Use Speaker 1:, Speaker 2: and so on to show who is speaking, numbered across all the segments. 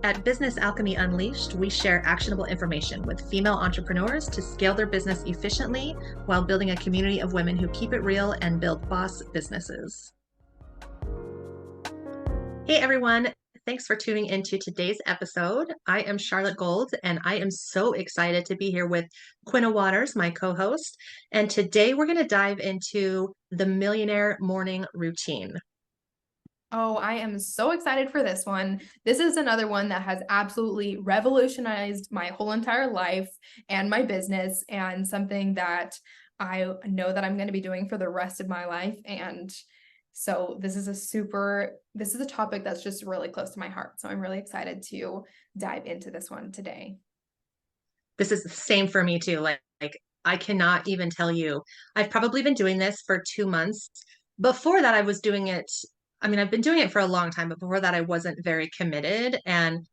Speaker 1: At Business Alchemy Unleashed, we share actionable information with female entrepreneurs to scale their business efficiently while building a community of women who keep it real and build boss businesses. Hey everyone, thanks for tuning into today's episode. I am Charlotte Gold and I am so excited to be here with Quinna Waters, my co host. And today we're going to dive into the Millionaire morning routine.
Speaker 2: Oh, I am so excited for this one. This is another one that has absolutely revolutionized my whole entire life and my business, and something that I know that I'm going to be doing for the rest of my life. And so this is a topic that's just really close to my heart. So I'm really excited to dive into this one today.
Speaker 1: This is the same for me too. Like I cannot even tell you. I've probably been doing this for 2 months. Before that, I was doing it. I mean, I've been doing it for a long time, but before that, I wasn't very committed. And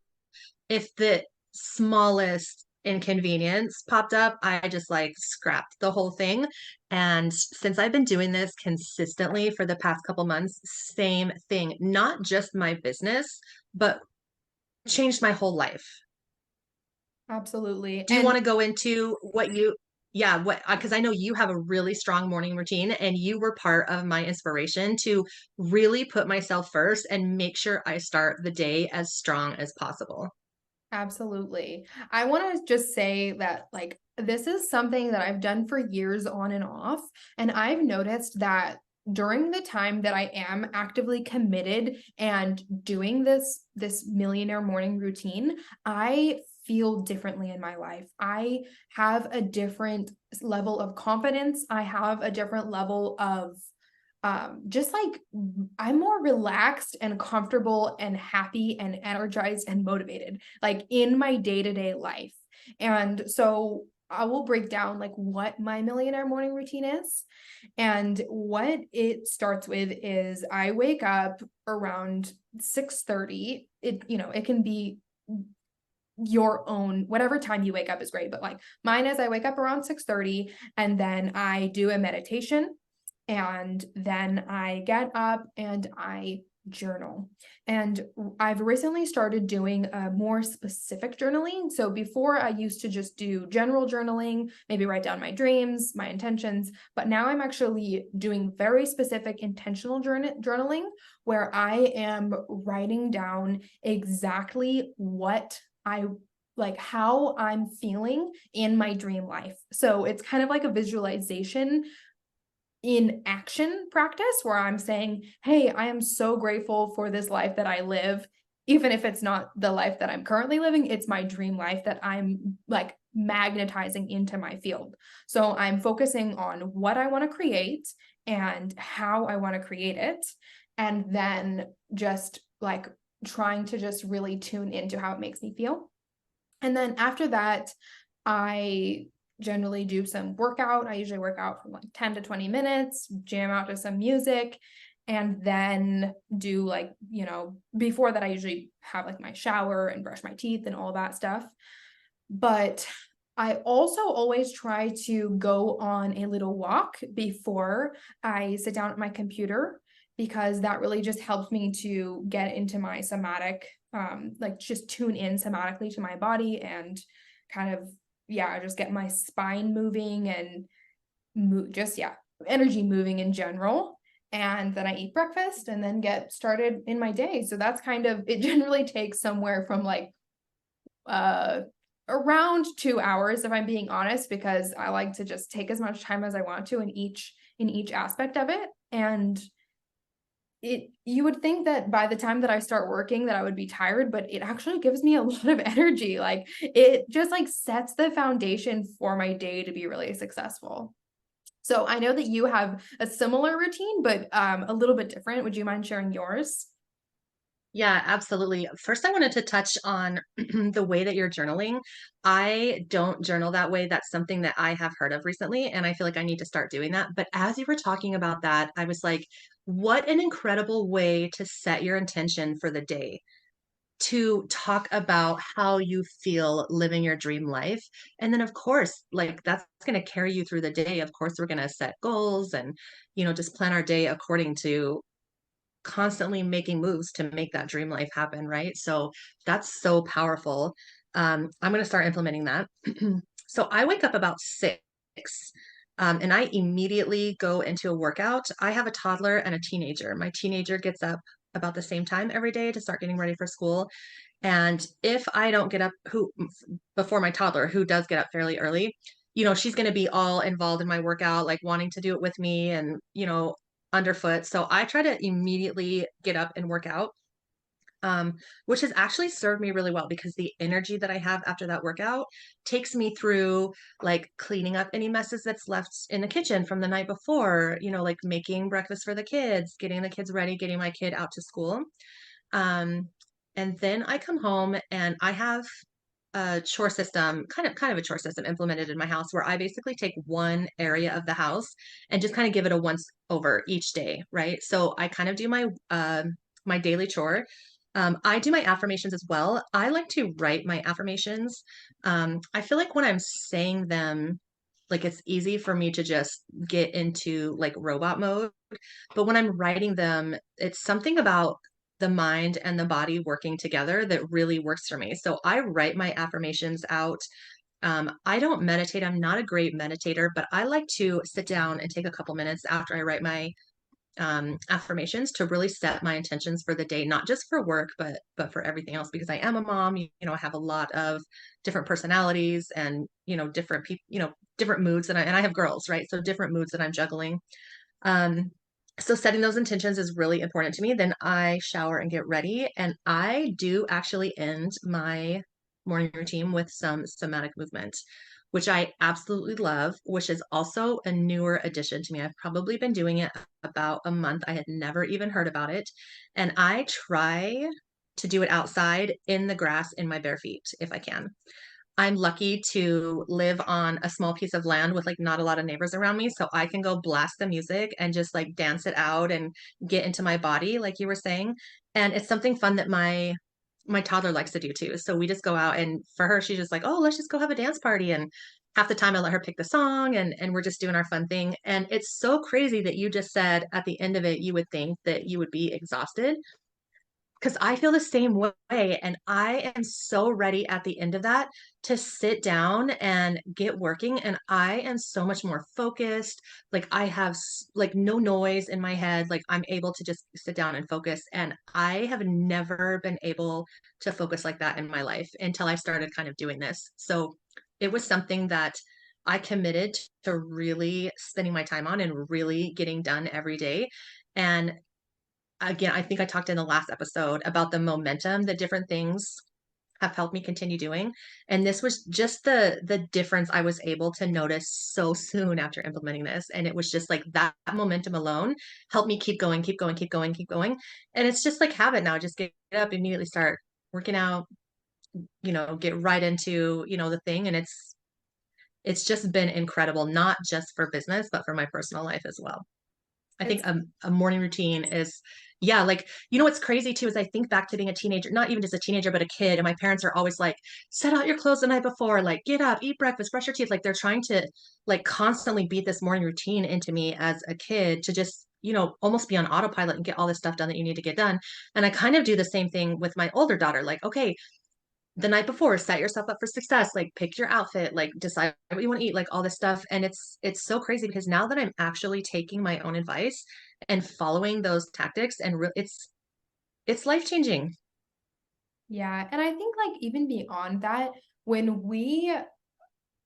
Speaker 1: if the smallest inconvenience popped up, I just like scrapped the whole thing. And since I've been doing this consistently for the past couple months, same thing, not just my business, but changed my whole life.
Speaker 2: Absolutely.
Speaker 1: Do you
Speaker 2: And
Speaker 1: want to go into because I know you have a really strong morning routine and you were part of my inspiration to really put myself first and make sure I start the day as strong as possible.
Speaker 2: absolutely. I want to just say that, like, this is something that I've done for years on and off. And I've noticed that during the time that I am actively committed and doing this millionaire morning routine, I feel differently in my life. I have a different level of confidence. I have a different level of just like I'm more relaxed and comfortable and happy and energized and motivated, like in my day-to-day life. And so I will break down like what my millionaire morning routine is. And what it starts with is I wake up around 6:30. It can be your own, whatever time you wake up is great, but like mine is I wake up around 6:30, and then I do a meditation, and then I get up and I journal. And I've recently started doing a more specific journaling. So before I used to just do general journaling, maybe write down my dreams, my intentions, but now I'm actually doing very specific intentional journaling where I am writing down exactly what I like, how I'm feeling in my dream life. So it's kind of like a visualization in action practice where I'm saying, hey, I am so grateful for this life that I live. Even if it's not the life that I'm currently living, it's my dream life that I'm like magnetizing into my field. So I'm focusing on what I want to create and how I want to create it. And then just like trying to just really tune into how it makes me feel. And then after that, I generally do some workout. I usually work out for like 10 to 20 minutes, jam out to some music, and then do like, before that, I usually have like my shower and brush my teeth and all that stuff. But I also always try to go on a little walk before I sit down at my computer, because that really just helps me to get into my somatic, like just tune in somatically to my body and kind of, yeah, just get my spine moving and yeah, energy moving in general. And then I eat breakfast and then get started in my day. So that's kind of, it generally takes somewhere from like uh around 2 hours, if I'm being honest, because I like to just take as much time as I want to in each aspect of it. And you would think that by the time that I start working that I would be tired, but it actually gives me a lot of energy. Like it just like sets the foundation for my day to be really successful. So I know that you have a similar routine, but a little bit different. Would you mind sharing yours?
Speaker 1: Yeah, absolutely. First, I wanted to touch on the way that you're journaling. I don't journal that way. That's something that I have heard of recently, and I feel like I need to start doing that. But as you were talking about that, I was like, what an incredible way to set your intention for the day, to talk about how you feel living your dream life. And then, of course, like that's going to carry you through the day. Of course, we're going to set goals and, just plan our day according to constantly making moves to make that dream life happen, right? So that's so powerful. I'm going to start implementing that. So I wake up about 6, and I immediately go into a workout. I have a toddler and a teenager. My teenager gets up about the same time every day to start getting ready for school. And if I don't get up before my toddler, who does get up fairly early, she's going to be all involved in my workout, like wanting to do it with me and, underfoot. So I try to immediately get up and work out, which has actually served me really well because the energy that I have after that workout takes me through like cleaning up any messes that's left in the kitchen from the night before, like making breakfast for the kids, getting the kids ready, getting my kid out to school. Um, and then I come home and I have a chore system, kind of a chore system implemented in my house where I basically take one area of the house and just kind of give it a once over each day, right? So I kind of do my daily chore. I do my affirmations as well. I like to write my affirmations. I feel like when I'm saying them, like it's easy for me to just get into like robot mode. But when I'm writing them, it's something about the mind and the body working together that really works for me. So I write my affirmations out. I don't meditate. I'm not a great meditator, but I like to sit down and take a couple minutes after I write my affirmations to really set my intentions for the day, not just for work, but for everything else. Because I am a mom, I have a lot of different personalities and different people, different moods, and I have girls, right? So different moods that I'm juggling. So setting those intentions is really important to me. Then I shower and get ready. And I do actually end my morning routine with some somatic movement, which I absolutely love, which is also a newer addition to me. I've probably been doing it about a month. I had never even heard about it. And I try to do it outside in the grass in my bare feet if I can. I'm lucky to live on a small piece of land with like not a lot of neighbors around me. So I can go blast the music and just like dance it out and get into my body, like you were saying. And it's something fun that my toddler likes to do too. So we just go out and for her, she's just like, oh, let's just go have a dance party. And half the time I let her pick the song and we're just doing our fun thing. And it's so crazy that you just said at the end of it, you would think that you would be exhausted because I feel the same way. And I am so ready at the end of that to sit down and get working. And I am so much more focused. Like I have like no noise in my head. Like I'm able to just sit down and focus. And I have never been able to focus like that in my life until I started kind of doing this. So it was something that I committed to really spending my time on and really getting done every day. And again, I think I talked in the last episode about the momentum that different things have helped me continue doing. And this was just the difference I was able to notice so soon after implementing this. And it was just like that momentum alone helped me keep going, keep going, keep going, keep going. And it's just like habit now. Just get up, immediately start working out, get right into, the thing. And it's just been incredible, not just for business, but for my personal life as well. I think
Speaker 2: It's
Speaker 1: a morning routine is, yeah, like, what's crazy too is I think back to being a teenager, not even just a teenager, but a kid. And my parents are always like, set out your clothes the night before, like, get up, eat breakfast, brush your teeth. Like, they're trying to, like, constantly beat this morning routine into me as a kid to just, almost be on autopilot and get all this stuff done that you need to get done. And I kind of do the same thing with my older daughter. Like, okay, the night before, set yourself up for success, like pick your outfit, like decide what you want to eat, like all this stuff. And it's so crazy because now that I'm actually taking my own advice and following those tactics and it's life changing.
Speaker 2: Yeah, and I think like even beyond that, when we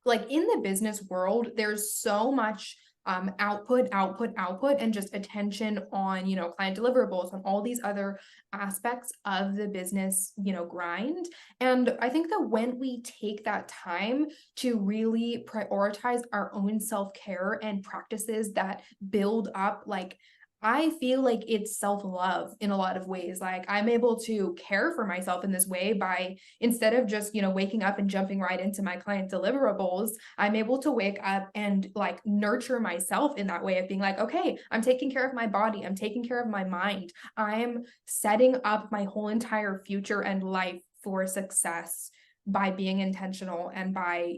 Speaker 2: like in the business world, there's so much output, and just attention on, client deliverables and all these other aspects of the business, grind. And I think that when we take that time to really prioritize our own self-care and practices that build up like I feel like it's self-love in a lot of ways. Like I'm able to care for myself in this way by instead of just, waking up and jumping right into my client deliverables, I'm able to wake up and like nurture myself in that way of being like, okay, I'm taking care of my body, I'm taking care of my mind. I'm setting up my whole entire future and life for success by being intentional and by,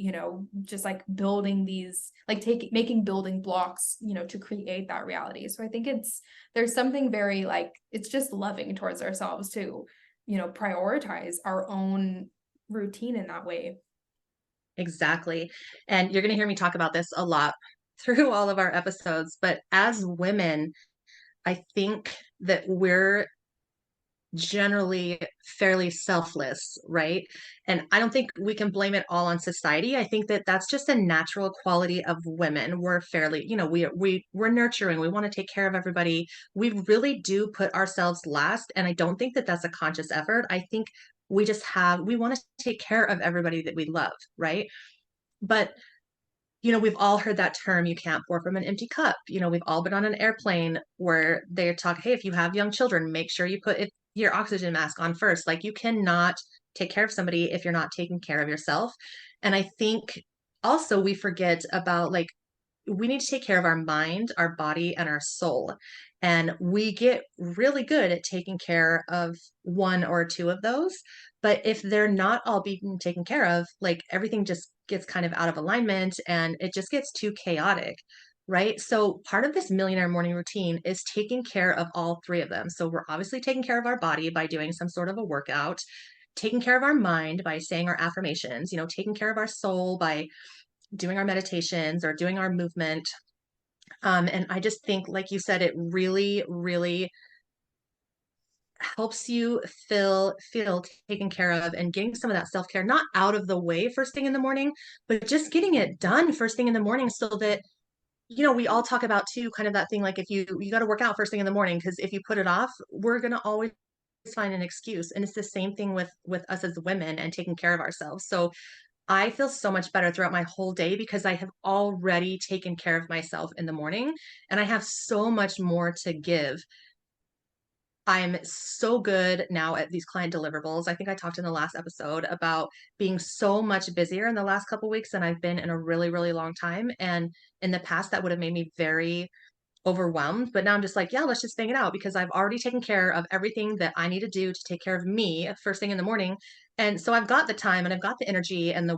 Speaker 2: just like building these, like making building blocks, to create that reality. So I think there's something very like, it's just loving towards ourselves to, prioritize our own routine in that way.
Speaker 1: Exactly. And you're going to hear me talk about this a lot through all of our episodes, but as women, I think that we're generally fairly selfless, right? And I don't think we can blame it all on society. I think that that's just a natural quality of women. We're fairly, we're nurturing. We want to take care of everybody. We really do put ourselves last, and I don't think that that's a conscious effort. I think we want to take care of everybody that we love, right? But we've all heard that term, you can't pour from an empty cup. We've all been on an airplane where they talk, hey, if you have young children, make sure you put your oxygen mask on first. Like, you cannot take care of somebody if you're not taking care of yourself. And I think also we forget about, like, we need to take care of our mind, our body, and our soul. And we get really good at taking care of one or two of those. But if they're not all being taken care of, like, everything just gets kind of out of alignment and it just gets too chaotic. Right. So part of this millionaire morning routine is taking care of all three of them. So we're obviously taking care of our body by doing some sort of a workout, taking care of our mind by saying our affirmations, taking care of our soul by doing our meditations or doing our movement. And I just think, like you said, it really, really helps you feel taken care of, and getting some of that self-care, not out of the way first thing in the morning, but just getting it done first thing in the morning, so that we all talk about too, kind of that thing, like, if you got to work out first thing in the morning, because if you put it off, we're going to always find an excuse. And it's the same thing with us as women and taking care of ourselves. So I feel so much better throughout my whole day because I have already taken care of myself in the morning, and I have so much more to give. I'm so good now at these client deliverables. I think I talked in the last episode about being so much busier in the last couple weeks than I've been in a really, really long time. And in the past, that would have made me very overwhelmed. But now I'm just like, yeah, let's just bang it out, because I've already taken care of everything that I need to do to take care of me first thing in the morning. And so I've got the time and I've got the energy and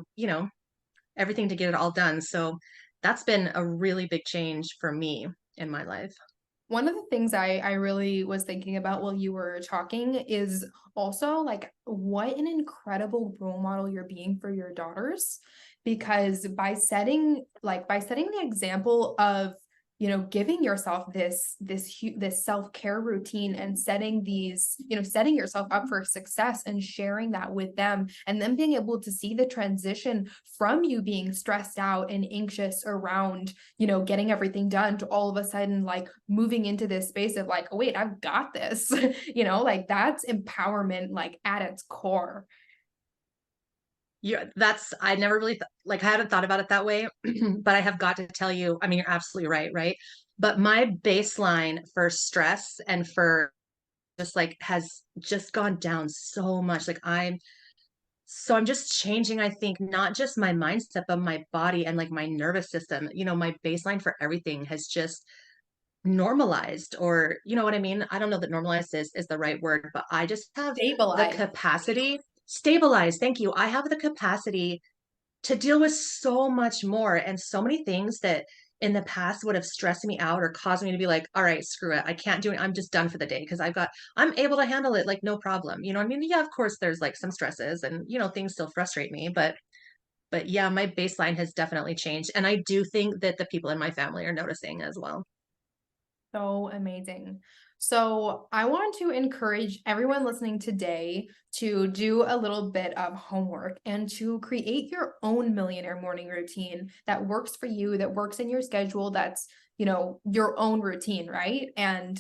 Speaker 1: everything to get it all done. So that's been a really big change for me in my life.
Speaker 2: One of the things I really was thinking about while you were talking is also like what an incredible role model you're being for your daughters, because by setting the example of, giving yourself this self-care routine and setting yourself up for success and sharing that with them, and then being able to see the transition from you being stressed out and anxious around, getting everything done, to all of a sudden like moving into this space of like, oh wait, I've got this. Like that's empowerment, like at its core.
Speaker 1: Yeah, I never really like, I haven't thought about it that way, but I have got to tell you, I mean, you're absolutely right, right? But my baseline for stress and for just like has just gone down so much. Like, I'm just changing, I think, not just my mindset, but my body and like my nervous system. My baseline for everything has just normalized, or you know what I mean? I don't know that normalized is the right word, but I just have the
Speaker 2: Stabilize.
Speaker 1: capacity, stabilized. Thank you. I have the capacity to deal with so much more, and so many things that in the past would have stressed me out or caused me to be like, all right, screw it. I can't do it. I'm just done for the day, because I'm able to handle it like no problem. You know what I mean? Yeah, of course there's like some stresses and things still frustrate me, but yeah, my baseline has definitely changed. And I do think that the people in my family are noticing as well.
Speaker 2: So amazing. So I want to encourage everyone listening today to do a little bit of homework and to create your own millionaire morning routine that works for you, that works in your schedule, that's, your own routine, right? And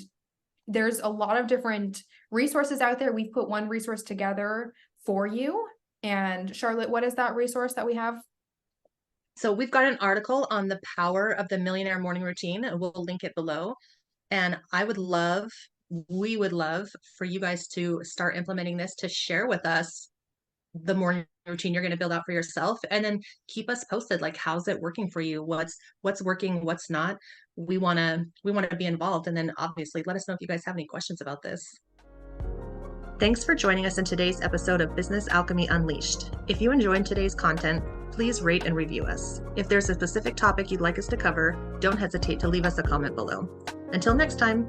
Speaker 2: there's a lot of different resources out there. We've put one resource together for you. And Charlotte, what is that resource that we have?
Speaker 1: So we've got an article on the power of the millionaire morning routine, and we'll link it below. And we would love for you guys to start implementing this, to share with us the morning routine you're going to build out for yourself, and then keep us posted. Like, how's it working for you? What's working, what's not? We want to be involved. And then obviously let us know if you guys have any questions about this. Thanks for joining us in today's episode of Business Alchemy Unleashed. If you enjoyed today's content, please rate and review us. If there's a specific topic you'd like us to cover, don't hesitate to leave us a comment below. Until next time.